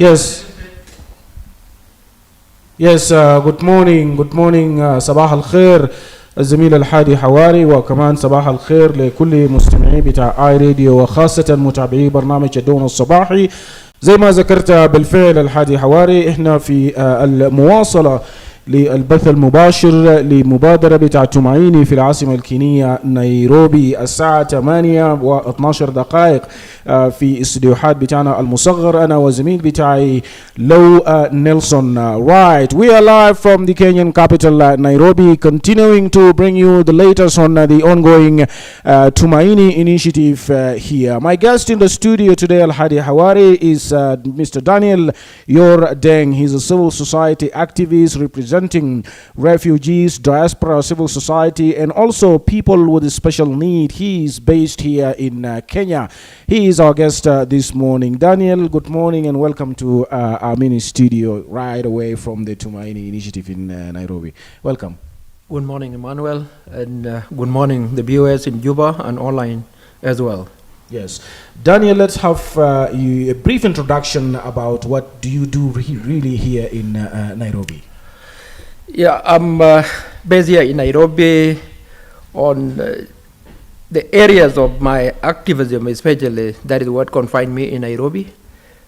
Yes. Yes, good morning, صباح الخير الزميل الحادي حواري، وكمان صباح الخير لكل مستمعي بتاع اي راديو وخاصة متابعي برنامج الدون الصباحي. زي ما ذكرت بالفعل الحادي حواري، احنا في المواصلة للبث المباشر لمبادرة بتاع تومايني في العاصمة الكينية نيروبي الساعة 8:12 دقائق في استديوهات بتاعنا المصغر، أنا وزميل بتاعي لو نيلسون. Right, we are live from the Kenyan capital Nairobi, continuing to bring you the latest on the ongoing Tumaini initiative here. My guest in the studio today, Al-Hadi Hawari, is Mr. Daniel Yor Deng. He's a civil society activist representing refugees, diaspora, civil society, and also people with a special need. He is based here in Kenya. He is our guest this morning. Daniel, good morning and welcome to our mini studio right away from the Tumaini initiative in Nairobi. Welcome. Good morning, Emmanuel, and good morning, the viewers in Juba and online as well. Yes. Daniel, let's have a brief introduction about what do you do really here in Nairobi. Yeah, I'm based here in Nairobi on the areas of my activism, especially that is what confined me in Nairobi.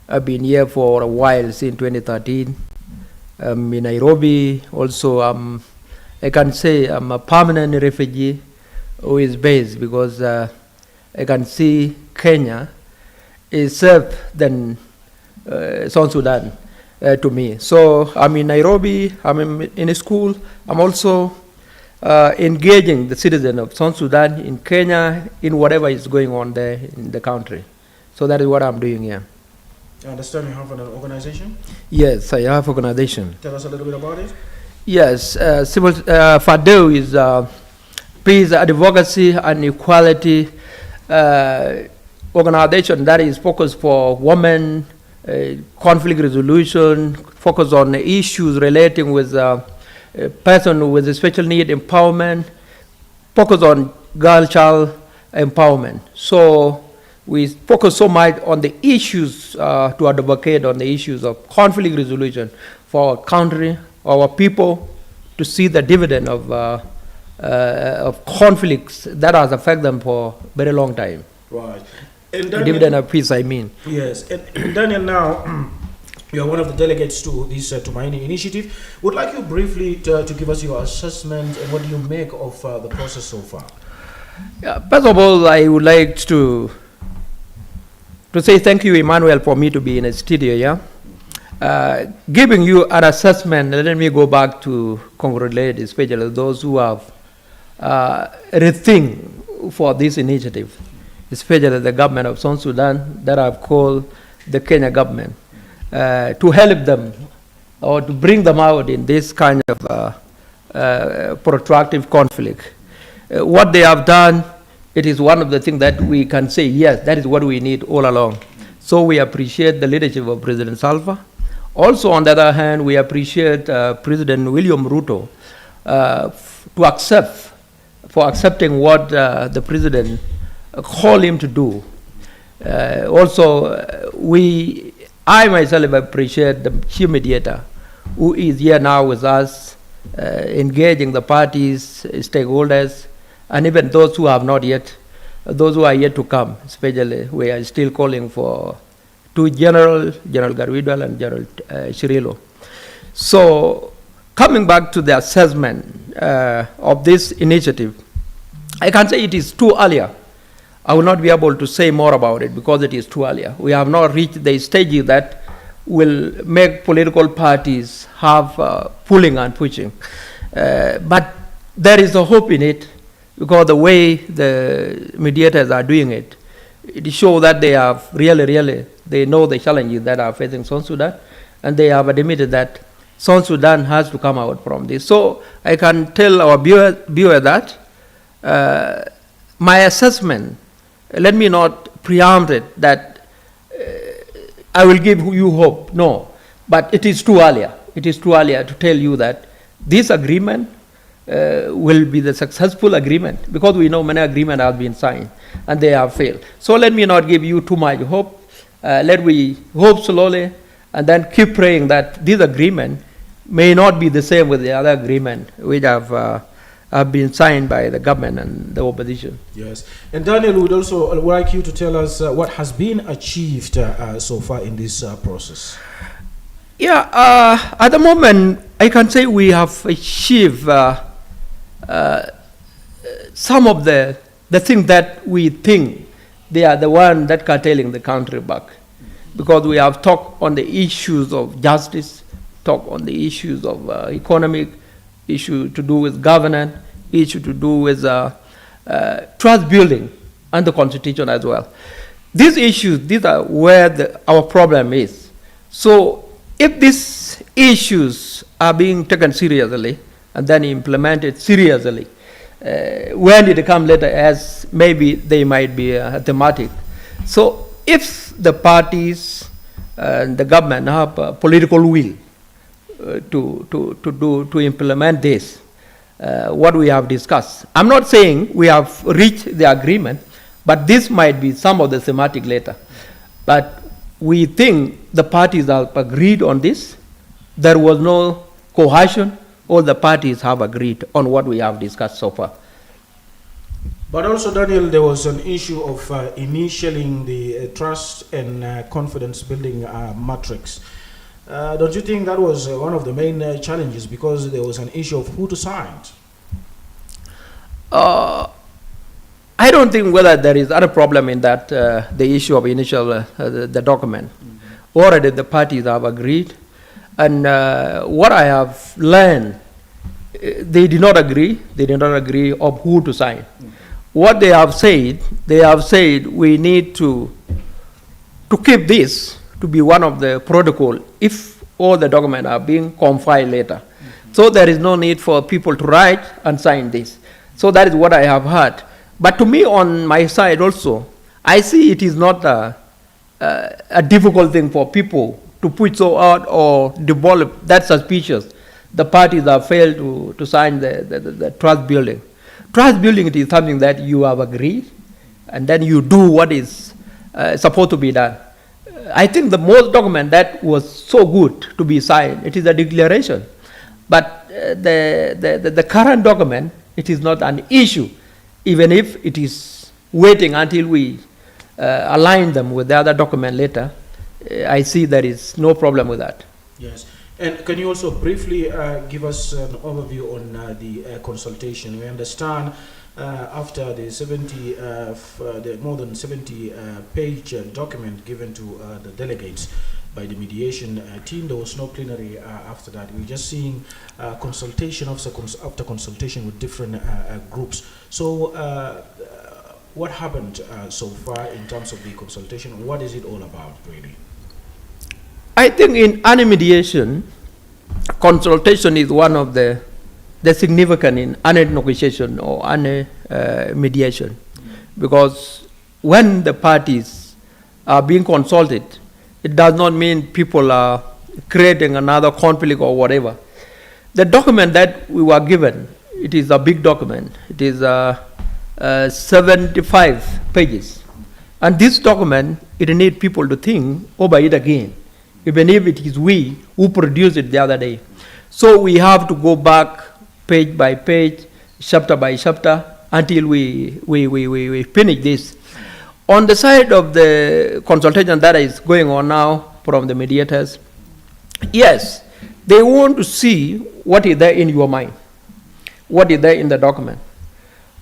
I've been here for a while, since 2013. In Nairobi, also, I can say I'm a permanent refugee who is based because I can see Kenya is safer than South Sudan. To me. So I'm in Nairobi, I'm in a school, I'm also engaging the citizen of South Sudan in Kenya in whatever is going on there in the country. So that is what I'm doing here. I understand you have an organization? Yes, I have an organization. Tell us a little bit about it. Yes, FADO is Peace, Advocacy and Equality organization that is focused for women, conflict resolution, focus on issues relating with a person with a special need empowerment, focus on girl-child empowerment. So we focus so much on the issues to advocate on the issues of conflict resolution for our country, our people, to see the dividend of conflicts that has affected them for a very long time. Right. The dividend of peace, I mean. Yes. And Daniel, now, you are one of the delegates to this Tumaini initiative. Would like you briefly to give us your assessment and what do you make of the process so far? Yeah, first of all, I would like to say thank you, Emmanuel, for me to be in a studio, yeah? Giving you an assessment, let me go back to congratulate especially those who have rethink for this initiative, especially the government of South Sudan that I've called the Kenya government, to help them or to bring them out in this kind of protracted conflict. What they have done, it is one of the things that we can say, yes, that is what we need all along. So we appreciate the leadership of President Salva. Also, on the other hand, we appreciate President William Ruto for accepting what the president call him to do. I myself appreciate the chief mediator who is here now with us, engaging the parties, stakeholders, and even those who have not yet, those who are yet to come, especially we are still calling for two General Garwidwal and General Shirilo. So coming back to the assessment of this initiative, I can say it is too early. I will not be able to say more about it because it is too early. We have not reached the stage that will make political parties have pulling and pushing. But there is a hope in it because the way the mediators are doing it, it shows that they have really, they know the challenges that are facing South Sudan, and they have admitted that South Sudan has to come out from this. So I can tell our viewer that my assessment, let me not preempt it that I will give you hope. No, but it is too early. It is too early to tell you that this agreement will be the successful agreement because we know many agreements have been signed and they have failed. So let me not give you too much hope. Let we hope slowly and then keep praying that this agreement may not be the same with the other agreement which have been signed by the government and the opposition. Yes. And Daniel would also like you to tell us what has been achieved so far in this process. Yeah, at the moment, I can say we have achieved some of the things that we think they are the one that are telling the country back. Because we have talked on the issues of justice, talked on the issues of economic, issue to do with governance, issue to do with trust building and the constitution as well. These issues, these are where our problem is. So if these issues are being taken seriously and then implemented seriously, when it comes later as maybe they might be thematic. So if the parties and the government have a political will to implement this, what we have discussed. I'm not saying we have reached the agreement, but this might be some of the thematic later. But we think the parties have agreed on this. There was no coercion. All the parties have agreed on what we have discussed so far. But also, Daniel, there was an issue of initialing the trust and confidence building matrix. Don't you think that was one of the main challenges because there was an issue of who to sign? I don't think whether there is other problem in that, the issue of initial, the document. Mm-hmm. Already the parties have agreed. And what I have learned, they did not agree. They did not agree of who to sign. Mm-hmm. What they have said we need to keep this to be one of the protocol if all the documents are being compiled later. Mm-hmm. So there is no need for people to write and sign this. So that is what I have heard. But to me, on my side also, I see it is not a difficult thing for people to put so out or develop that suspicious. The parties have failed to sign the trust building. Trust building, it is something that you have agreed, and then you do what is supposed to be done. I think the most document that was so good to be signed, it is a declaration. But the current document, it is not an issue, even if it is waiting until we align them with the other document later. I see there is no problem with that. Yes. And can you also briefly give us an overview on the consultation? We understand after the more than 70-page document given to the delegates by the mediation team, there was no plenary after that. We're just seeing consultation after consultation with different groups. So what happened so far in terms of the consultation? What is it all about, really? I think in any mediation, consultation is one of the significant in any negotiation or any mediation. Because when the parties are being consulted, it does not mean people are creating another conflict or whatever. The document that we were given, it is a big document. It is 75 pages. And this document, it needs people to think over it again, even if it is we who produced it the other day. So we have to go back page by page, chapter by chapter, until we finish this. On the side of the consultation that is going on now from the mediators, yes, they want to see what is there in your mind, what is there in the document,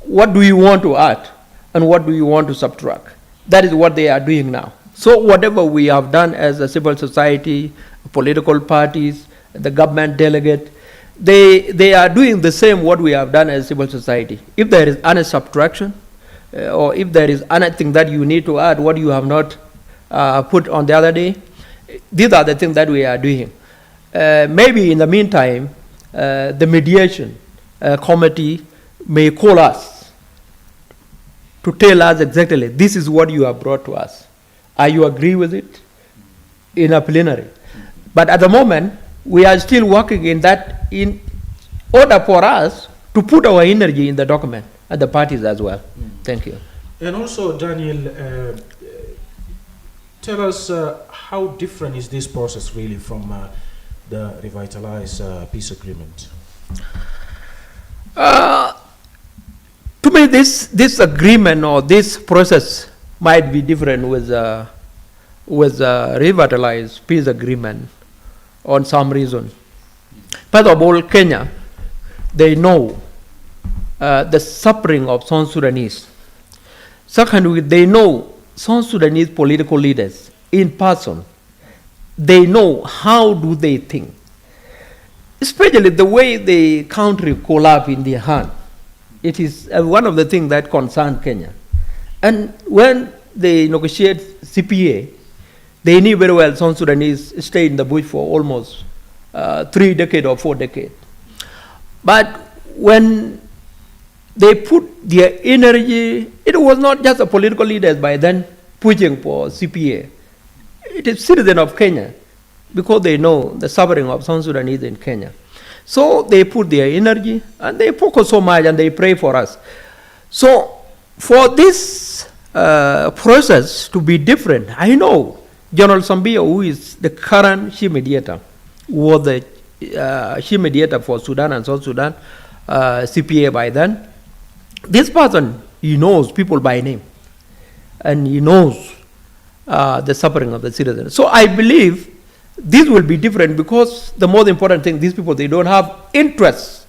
what do you want to add, and what do you want to subtract. That is what they are doing now. So whatever we have done as a civil society, political parties, the government delegate, they are doing the same what we have done as civil society. If there is any subtraction, or if there is anything that you need to add, what you have not put on the other day, these are the things that we are doing. Maybe in the meantime, the mediation committee may call us to tell us exactly, this is what you have brought to us. Are you agree with it? In a plenary. But at the moment, we are still working in that in order for us to put our energy in the document and the parties as well. Thank you. And also, Daniel, Tell us how different is this process really from the revitalized peace agreement? To me, this agreement or this process might be different with revitalized peace agreement on some reason. First of all, Kenya, they know the suffering of South Sudanese. Secondly, they know South Sudanese political leaders in person. They know how do they think, especially the way the country collapsed in their hand. It is one of the things that concern Kenya. And when they negotiate CPA, they knew very well South Sudanese stayed in the bush for almost 3 decades or 4 decades. But when they put their energy, it was not just the political leaders by then pushing for CPA. It is citizens of Kenya because they know the suffering of South Sudanese in Kenya. So they put their energy and they focus so much and they pray for us. So for this process to be different, I know General Sambia, who is the current chief mediator, was the chief mediator for Sudan and South Sudan, CPA by then. This person, he knows people by name and he knows the suffering of the citizens. So I believe this will be different because the most important thing, these people, they don't have interest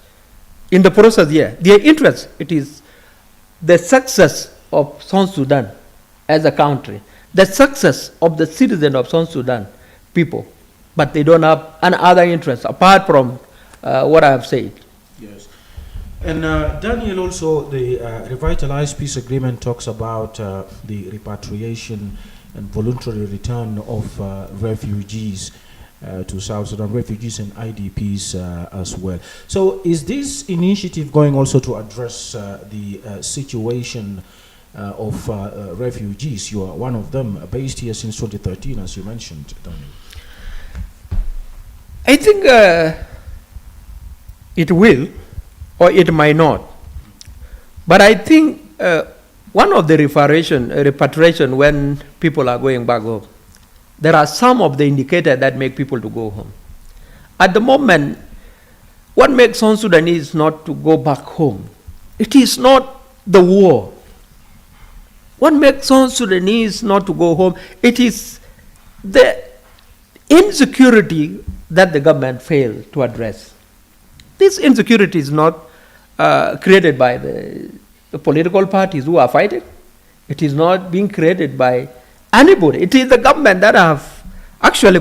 in the process here. Their interest, it is the success of South Sudan as a country, the success of the citizens of South Sudan people, but they don't have any other interest apart from what I have said. Yes. And Daniel, also the revitalized peace agreement talks about the repatriation and voluntary return of refugees to South Sudan, refugees and IDPs as well. So is this initiative going also to address the situation of refugees? You are one of them, based here since 2013, as you mentioned, Daniel. I think it will, or it might not. But I think one of the repatriation when people are going back home, there are some of the indicators that make people to go home. At the moment, what makes South Sudanese not to go back home? It is not the war. What makes South Sudanese not to go home? It is the insecurity that the government failed to address. This insecurity is not created by the political parties who are fighting. It is not being created by anybody. It is the government that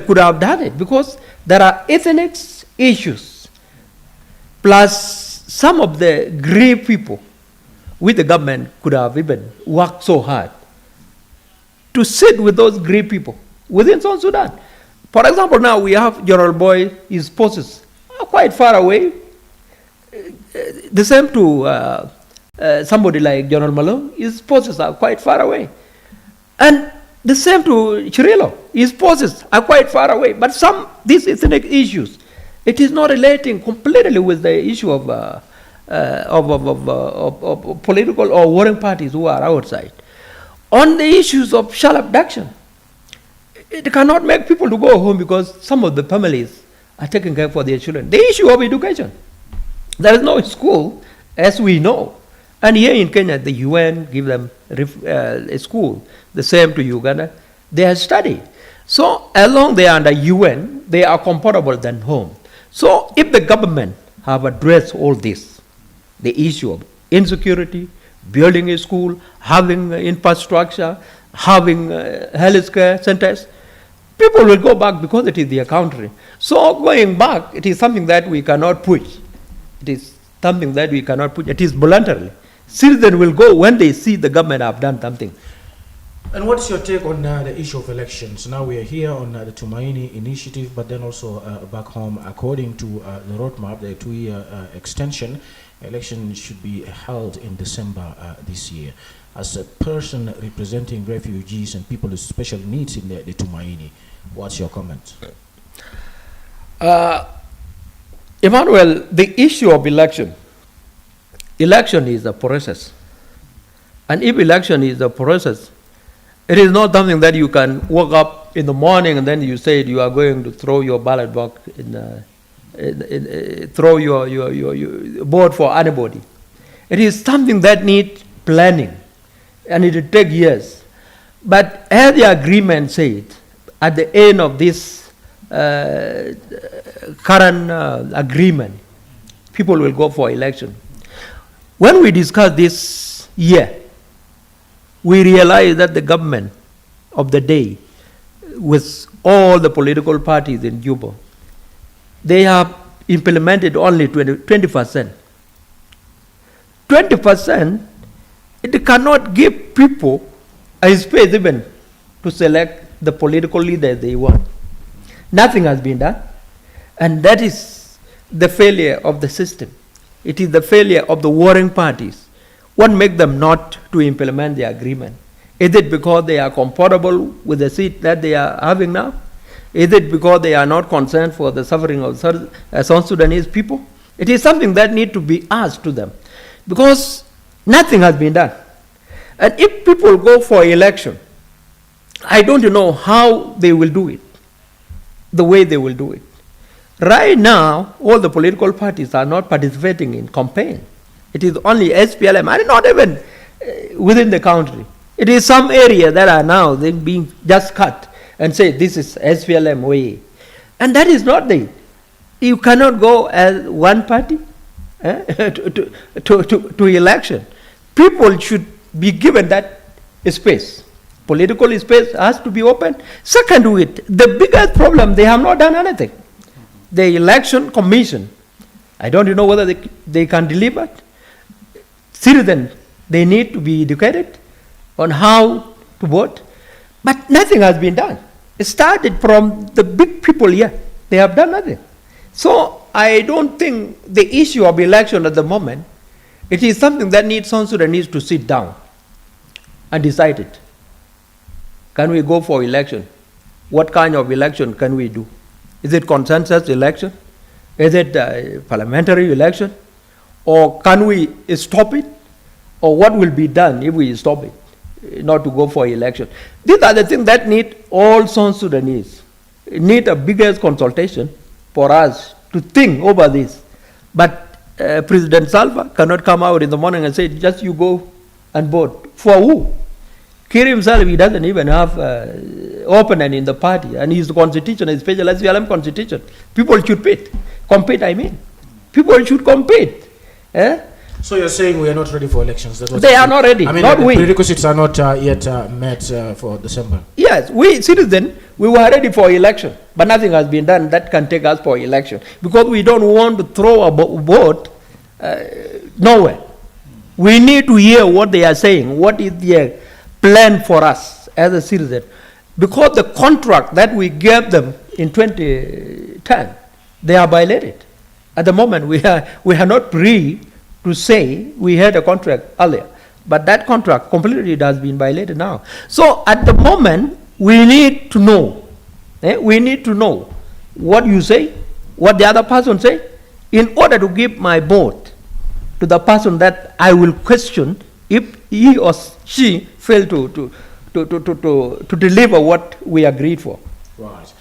could have done it because there are ethnic issues plus some of the grave people which the government could have even worked so hard to sit with those grave people within South Sudan. For example, now we have General Boy, his posts are quite far away. The same to somebody like General Malone, his posts are quite far away. And the same to Chirilo, his posts are quite far away. But these ethnic issues, it is not relating completely with the issue of political or warring parties who are outside. On the issues of child abduction, it cannot make people to go home because some of the families are taking care for their children. The issue of education, there is no school, as we know. And here in Kenya, the UN give them a school. The same to Uganda. They are studied. So as long they are under UN, they are comfortable than home. So if the government have addressed all this, the issue of insecurity, building a school, having infrastructure, having health care centers, people will go back because it is their country. So going back, it is something that we cannot push. It is something that we cannot push. It is voluntarily. Citizens will go when they see the government have done something. And what's your take on the issue of elections? Now we are here on the Tumaini initiative, but then also back home, according to the roadmap, the 2-year extension, election should be held in December this year. As a person representing refugees and people with special needs in the Tumaini, what's your comment? Emmanuel, the issue of election is a process. And if election is a process, It is not something that you can wake up in the morning and then you say you are going to throw your ballot box throw your vote for anybody. It is something that needs planning, and it will take years. But as the agreement said, at the end of this current agreement, people will go for election. When we discussed this year, we realized that the government of the day, with all the political parties in Juba, they have implemented only 20%. 20%, it cannot give people a space even to select the political leader they want. Nothing has been done. And that is the failure of the system. It is the failure of the warring parties. What makes them not to implement the agreement? Is it because they are comfortable with the seat that they are having now? Is it because they are not concerned for the suffering of South Sudanese people? It is something that needs to be asked to them, because nothing has been done. And if people go for election, I don't know how they will do it, the way they will do it. Right now, all the political parties are not participating in campaign. It is only SPLM, and not even within the country. It is some area that are now being just cut and say this is SPLM way. And that is not the, you cannot go as one party to election. People should be given that space. Political space has to be open. Second to it, the biggest problem, they have not done anything. The election commission, I don't know whether they can deliver. Citizens, they need to be educated on how to vote, but nothing has been done. It started from the big people here. They have done nothing. So I don't think the issue of election at the moment, it is something that South Sudanese to sit down and decide it. Can we go for election? What kind of election can we do? Is it consensus election? Is it parliamentary election? Or can we stop it? Or what will be done if we stop it, not to go for election? These are the things that need all South Sudanese. Need a bigger consultation for us to think over this. But President Salva cannot come out in the morning and say, just you go and vote. For who? Kir himself, he doesn't even have opponent in the party, and his constitution, especially SPLM constitution. People should compete, I mean. People should compete. So you're saying we are not ready for elections? They are not ready. I mean, not the we. prerequisites are not yet met for December. Yes, we citizens, we were ready for election, but nothing has been done that can take us for election, because we don't want to throw a vote nowhere. We need to hear what they are saying, what is their plan for us as a citizen, because the contract that we gave them in 2010, they are violated. At the moment, we are not free to say we had a contract earlier, but that contract completely has been violated now. So at the moment, we need to know. We need to know what you say, what the other person say, in order to give my vote to the person that I will question if he or she fail to deliver what we agreed for. Right.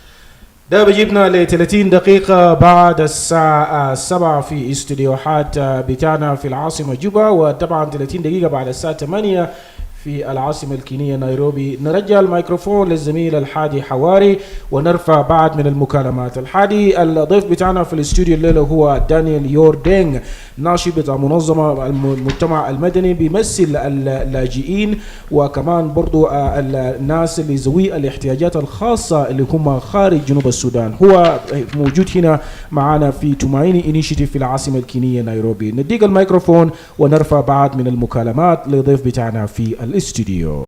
ده بجيبنا ل 30 دقيقة بعد الساعة 7 في استديوهات بتاعنا في العاصمة جوبا، وطبعا 30 دقيقة بعد الساعة 8 في العاصمة الكينية نيروبي. نرجع الميكروفون للزميل الحادي حواري ونرفع بعض من المكالمات. الحادي، الضيف بتاعنا في الاستوديو الليلة هو دانيال يوردينغ، ناشط بتاع منظمة المجتمع المدني، بيمثل اللاجئين وكمان برضو الناس اللي ذوي الاحتياجات الخاصة اللي هم خارج جنوب السودان. هو موجود هنا معنا في تومايني انيشيتيف في العاصمة الكينية نيروبي. نديق الميكروفون ونرفع بعض من المكالمات لضيف بتاعنا في الاستوديو.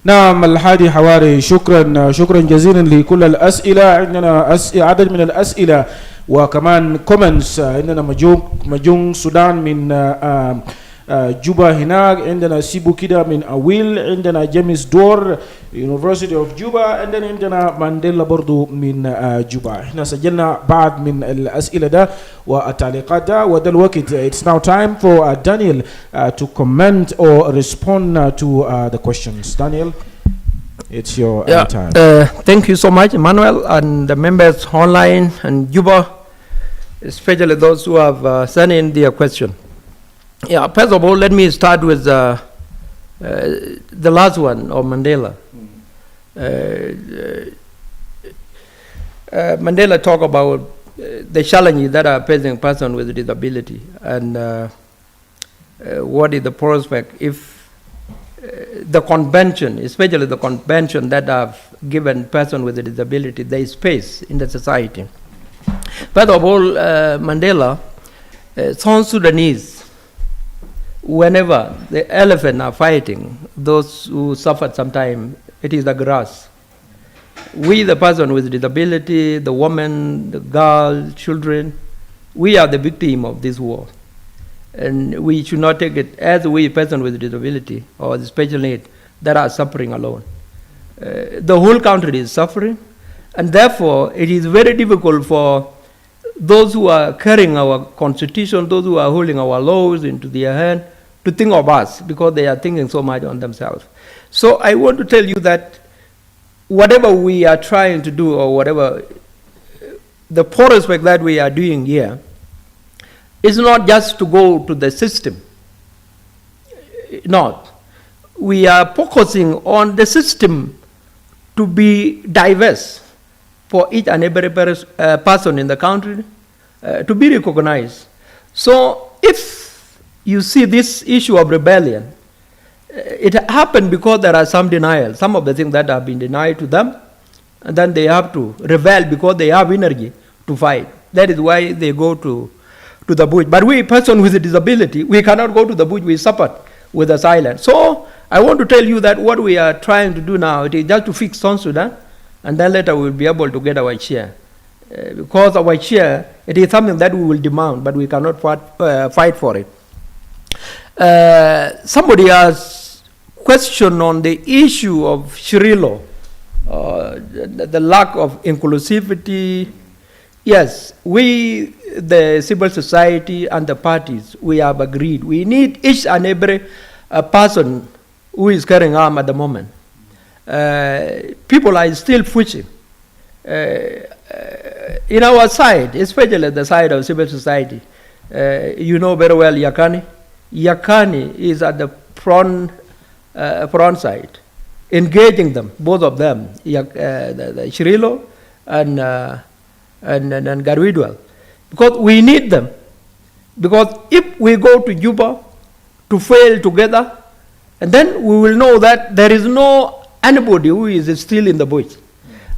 نعم الحادي حواري، شكرا جزيلا لكل الأسئلة. عندنا عدد من الأسئلة وكمان كومنتس. عندنا مجون سودان من جوبا هناك، عندنا سيبو كده من أويل، عندنا جيمس دور University of Juba، عندنا مانديلا برضو من جوبا. احنا سجلنا بعض من الأسئلة ده والتعليقات ده، وده الوقت. It's now time for Daniel to comment or respond to the questions. Daniel, it's your time. Thank you so much, Emmanuel, and the members online and Juba, especially those who have sent in their question. Yeah, first of all, let me start with the last one, of Mandela. Mandela talked about the challenges that are facing persons with disability, and what is the prospect if the convention, especially the convention that have given persons with a disability their space in the society. First of all, Mandela, South Sudanese, whenever the elephant are fighting, those who suffered sometime, it is the grass. We, the person with disability, the woman, the girl, children, we are the victim of this war. And we should not take it as we, person with disability or the special need, that are suffering alone. The whole country is suffering, and therefore it is very difficult for those who are carrying our constitution, those who are holding our laws into their hand, to think of us, because they are thinking so much on themselves. So I want to tell you that whatever we are trying to do, or whatever the prospect that we are doing here, is not just to go to the system. Not. We are focusing on the system to be diverse for each and every person in the country to be recognized. So if you see this issue of rebellion, it happened because there are some denial, some of the things that have been denied to them, and then they have to rebel because they have energy to fight. That is why they go to the bush. But we, person with a disability, we cannot go to the bush. We suffered with the silence. So I want to tell you that what we are trying to do now, it is just to fix South Sudan, and then later we will be able to get our share. Because our share, it is something that we will demand, but we cannot fight for it. Somebody has question on the issue of Shirilo, the lack of inclusivity. Yes, we, the civil society and the parties, we have agreed. We need each and every person who is carrying arm at the moment. People are still pushing. In our side, especially the side of civil society, you know very well Yakani. Yakani is at the front side, engaging them, both of them, the Shirilo and Garwidwal, because we need them. Because if we go to Juba to fail together, and then we will know that there is no anybody who is still in the bush.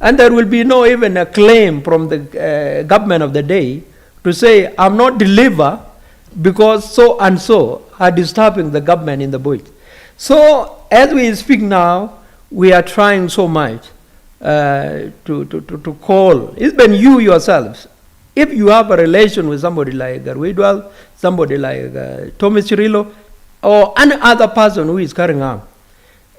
And there will be no even a claim from the government of the day to say, I'm not deliver because so and so are disturbing the government in the bush. So as we speak now, we are trying so much to call, even you yourselves, if you have a relation with somebody like Garwidwal, somebody like Thomas Chirilo, or any other person who is carrying on,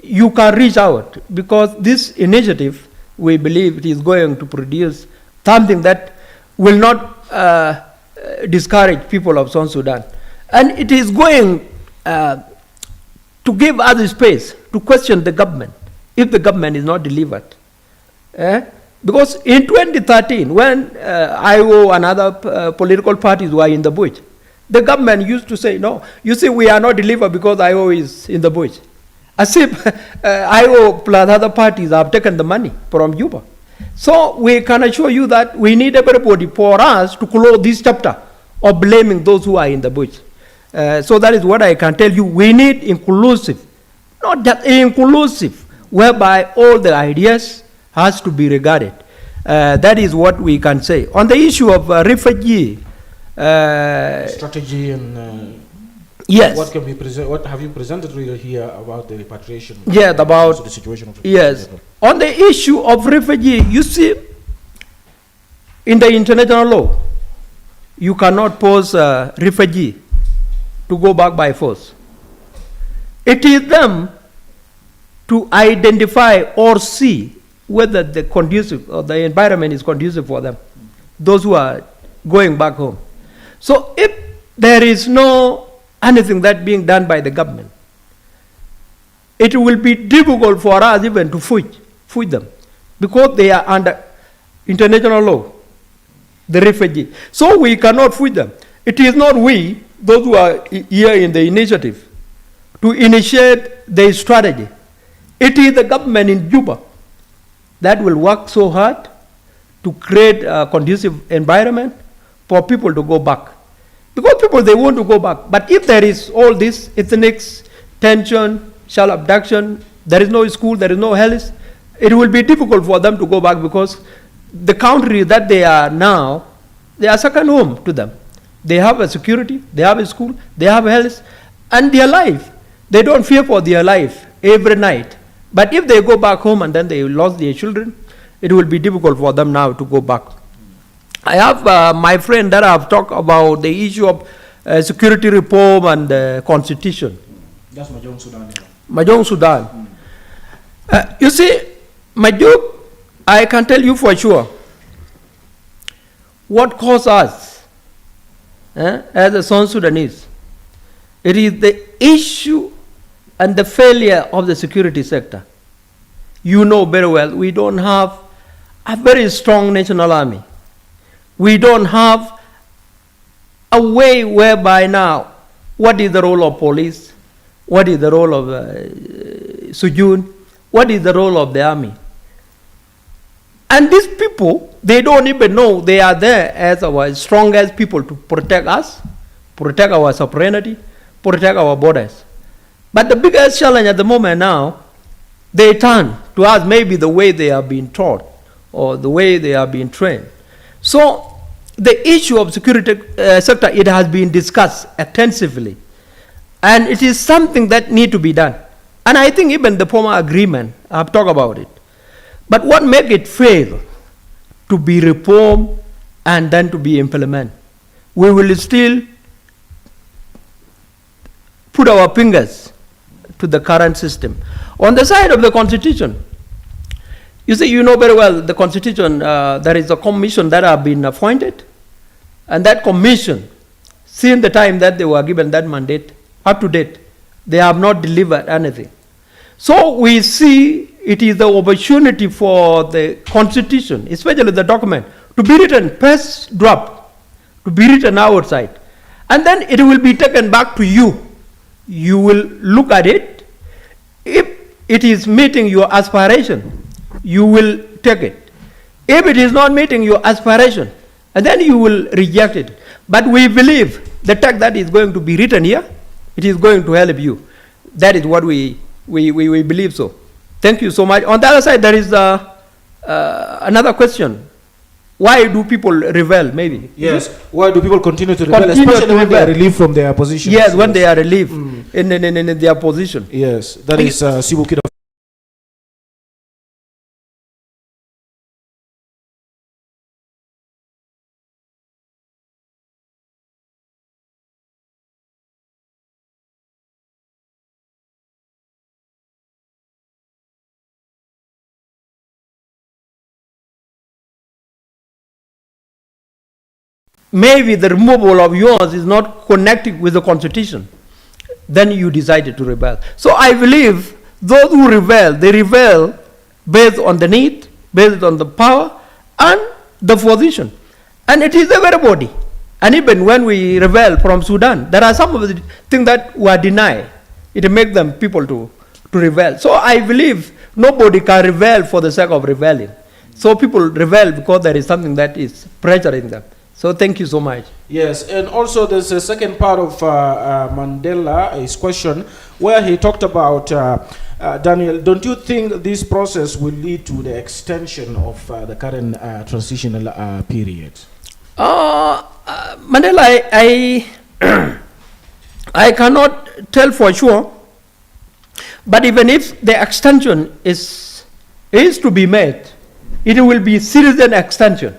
you can reach out, because this initiative, we believe it is going to produce something that will not discourage people of South Sudan. And it is going to give us a space to question the government if the government is not delivered. Because in 2013, when IO and other political parties were in the bush, the government used to say, no, you see, we are not delivered because IO is in the bush. As if IO plus other parties have taken the money from Juba. So we can assure you that we need everybody for us to close this chapter of blaming those who are in the bush. So that is what I can tell you. We need inclusive, not just inclusive, whereby all the ideas has to be regarded. That is what we can say. On the issue of refugee strategy and Yes. What can we present? What have you presented really here about the repatriation? Yes, about the situation of yes. On the issue of refugee, you see, in the international law, you cannot force a refugee to go back by force. It is them to identify or see whether the conducive or the environment is conducive for them, those who are going back home. So if there is no anything that being done by the government, it will be difficult for us even to foot them, because they are under international law, the refugee. So we cannot foot them. It is not we, those who are here in the initiative, to initiate the strategy. It is the government in Juba that will work so hard to create a conducive environment for people to go back. Because people, they want to go back. But if there is all this ethnic tension, child abduction, there is no school, there is no health, it will be difficult for them to go back, because the country that they are now, they are second home to them. They have a security, they have a school, they have health, and their life. They don't fear for their life every night. But if they go back home and then they lost their children, it will be difficult for them now to go back. I have my friend that I have talked about the issue of security reform and the constitution. That's Mahjong Sudan. Mahjong Sudan. You see, Mahjong, I can tell you for sure what caused us as a South Sudanese. It is the issue and the failure of the security sector. You know very well, we don't have a very strong national army. We don't have a way whereby now, what is the role of police? What is the role of Sujun? What is the role of the army? And these people, they don't even know they are there as our strongest people to protect us, protect our sovereignty, protect our borders. But the biggest challenge at the moment now, they turn to us maybe the way they are being taught or the way they are being trained. So the issue of security sector, it has been discussed extensively. And it is something that needs to be done. And I think even the former agreement, I've talked about it. But what makes it fail to be reformed and then to be implemented? We will still put our fingers to the current system. On the side of the constitution, you see, you know very well the constitution, there is a commission that have been appointed, and that commission, since the time that they were given that mandate, up to date, they have not delivered anything. So we see it is the opportunity for the constitution, especially the document, to be written first draft, to be written outside, and then it will be taken back to you. You will look at it. If it is meeting your aspiration, you will take it. If it is not meeting your aspiration, and then you will reject it. But we believe the text that is going to be written here, it is going to help you. That is what we believe so. Thank you so much. On the other side, there is another question. Why do people rebel, maybe? Yes. Why do people continue to rebel, especially when they are relieved from their position? Yes, when they are relieved in their position. Yes, that is Sibukida. Maybe the removal of yours is not connected with the constitution. Then you decided to rebel. So I believe those who rebel, they rebel based on the need, based on the power, and the position. And it is everybody. And even when we rebel from Sudan, there are some of the things that were denied. It makes them people to rebel. So I believe nobody can rebel for the sake of rebelling. So people rebel because there is something that is pressuring them. So thank you so much. Yes, and also there's a second part of Mandela, his question, where he talked about, Daniel, don't you think this process will lead to the extension of the current transitional period? Mandela, I cannot tell for sure, but even if the extension is to be made, it will be citizen extension.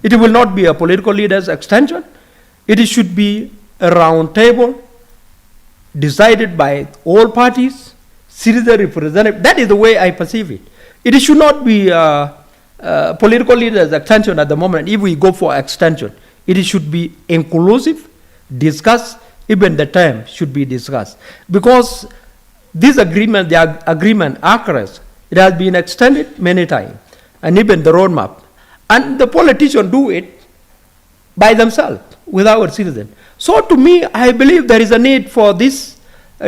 It will not be a political leader's extension. It should be a round table decided by all parties, citizen representative. That is the way I perceive it. It should not be political leaders' extension at the moment. If we go for extension, it should be inclusive, discussed, even the term should be discussed. Because this agreement, the agreement, ACRES, it has been extended many times, and even the roadmap. And the politicians do it by themselves, with our citizens. So to me, I believe there is a need for this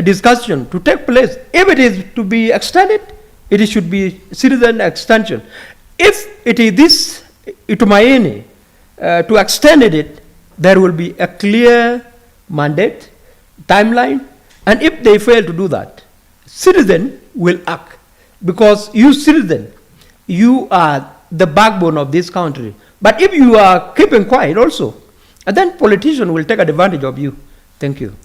discussion to take place. If it is to be extended, it should be citizen extension. If it is this, Itumaini, to extend it, there will be a clear mandate, timeline, and if they fail to do that, citizen will act. Because you citizen, you are the backbone of this country. But if you are keeping quiet also, and then politicians will take advantage of you. Thank you.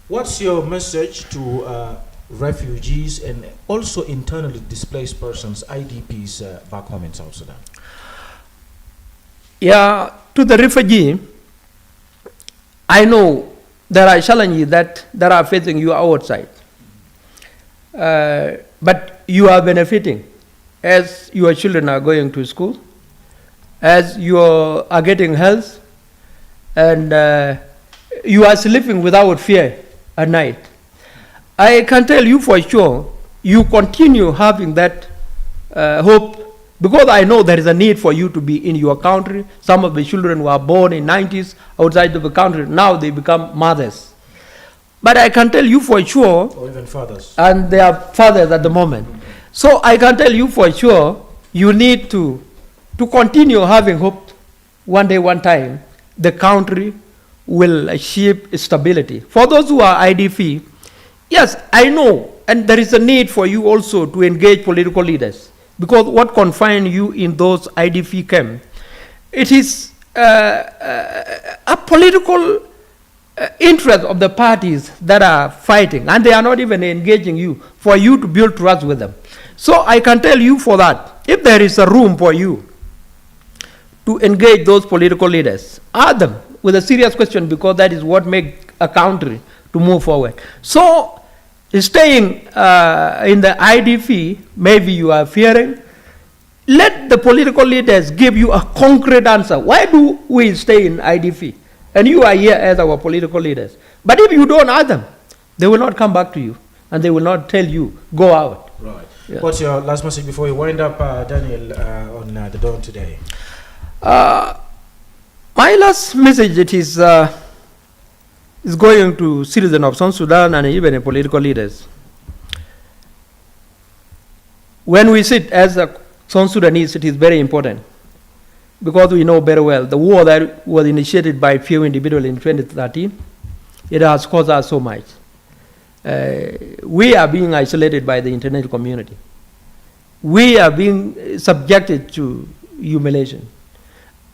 What's your message to refugees and also internally displaced persons, IDPs, back home in South Sudan? Yeah, to the refugee, I know there are challenges that are facing you outside. But you are benefiting as your children are going to school, as you are getting health, and you are sleeping without fear at night. I can tell you for sure, you continue having that hope, because I know there is a need for you to be in your country. Some of the children were born in 90s outside of the country. Now they become mothers. But I can tell you for sure, or even fathers, and they are fathers at the moment. So I can tell you for sure, you need to continue having hope. One day, one time, the country will achieve stability. For those who are IDP, yes, I know, and there is a need for you also to engage political leaders, because what confines you in those IDP camps, it is a political interest of the parties that are fighting, and they are not even engaging you for you to build trust with them. So I can tell you for that, if there is a room for you to engage those political leaders, ask them with a serious question, because that is what makes a country to move forward. So staying in the IDP, maybe you are fearing, let the political leaders give you a concrete answer. Why do we stay in IDP? And you are here as our political leaders. But if you don't ask them, they will not come back to you, and they will not tell you, go out. Right. Yeah. What's your last message before we wind up, Daniel, on the Dawn today? My last message is going to citizens of South Sudan and even political leaders. When we sit as a South Sudanese, it is very important, because we know very well the war that was initiated by few individuals in 2013, it has caused us so much. We are being isolated by the international community. We are being subjected to humiliation.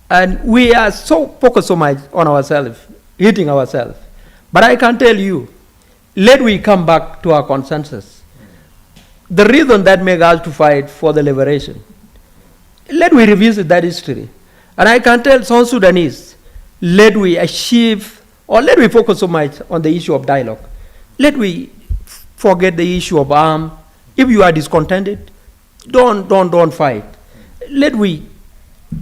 And we are so focused so much on ourselves, hitting ourselves. But I can tell you, let we come back to our consensus. The reason that makes us to fight for the liberation, let we revisit that history. And I can tell South Sudanese, let we achieve, or let we focus so much on the issue of dialogue. Let we forget the issue of arm. If you are discontented, don't fight. Let we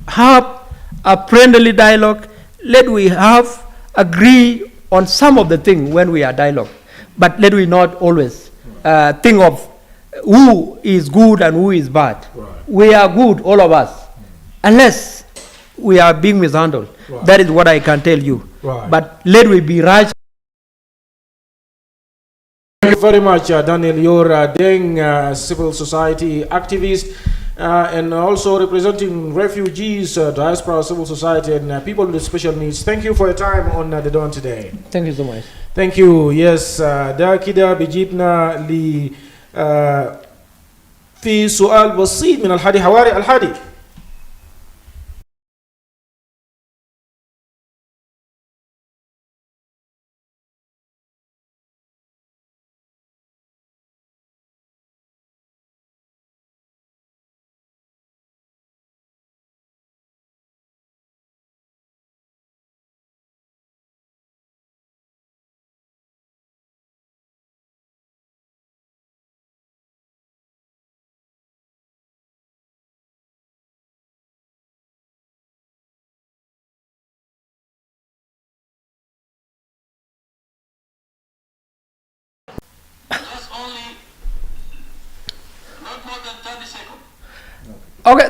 have a friendly dialogue. Let we have agree on some of the things when we are dialogue. But let we not always think of who is good and who is bad. Right. We are good, all of us, unless we are being mishandled. Right. That is what I can tell you. Right. But let we be right. Thank you very much, Daniel. You're a civil society activist and also representing refugees, diaspora, civil society, and people with special needs. Thank you for your time on The Dawn today. Thank you so much. Thank you. Yes, ده كده بيجيبنا ل في سؤال بسيط من الحادي حواري. الحادي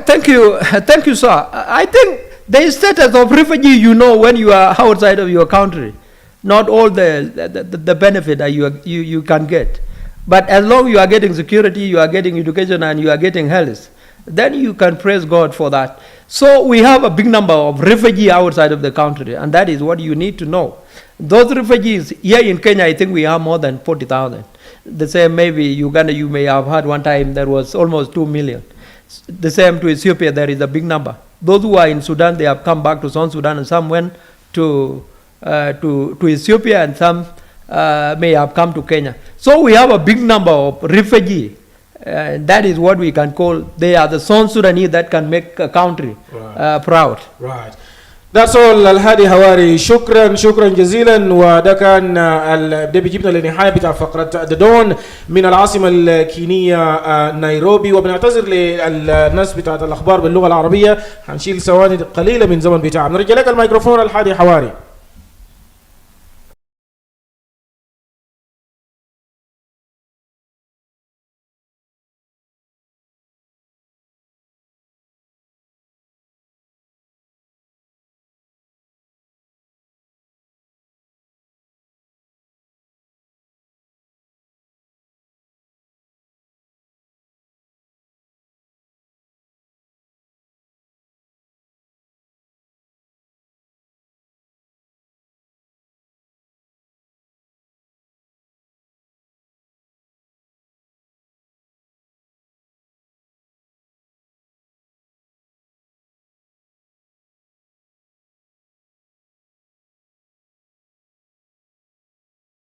thank you, sir. I think the status of refugee, you know, when you are outside of your country, not all the benefit that you can get. But as long as you are getting security, you are getting education, and you are getting health, then you can praise God for that. So we have a big number of refugees outside of the country, and that is what you need to know. Those refugees here in Kenya, I think we have more than 40,000. The same maybe Uganda, you may have heard one time there was almost 2 million. The same to Ethiopia, there is a big number. Those who are in Sudan, they have come back to South Sudan, and some went to Ethiopia, and some may have come to Kenya. So we have a big number of refugees. That is what we can call, they are the South Sudanese that can make a country proud. Right. That's all. الهادي حواري شكرا جزيلا. وده كان ده بيجيبنا لنهاية بتاع فقرة دون من العاصمة الكينية نيروبي. وبنعتذر للناس بتاعت الأخبار باللغة العربية، هنشيل ثواني قليلة من زمن بتاعنا. نرجع لك الميكروفون الهادي حواري.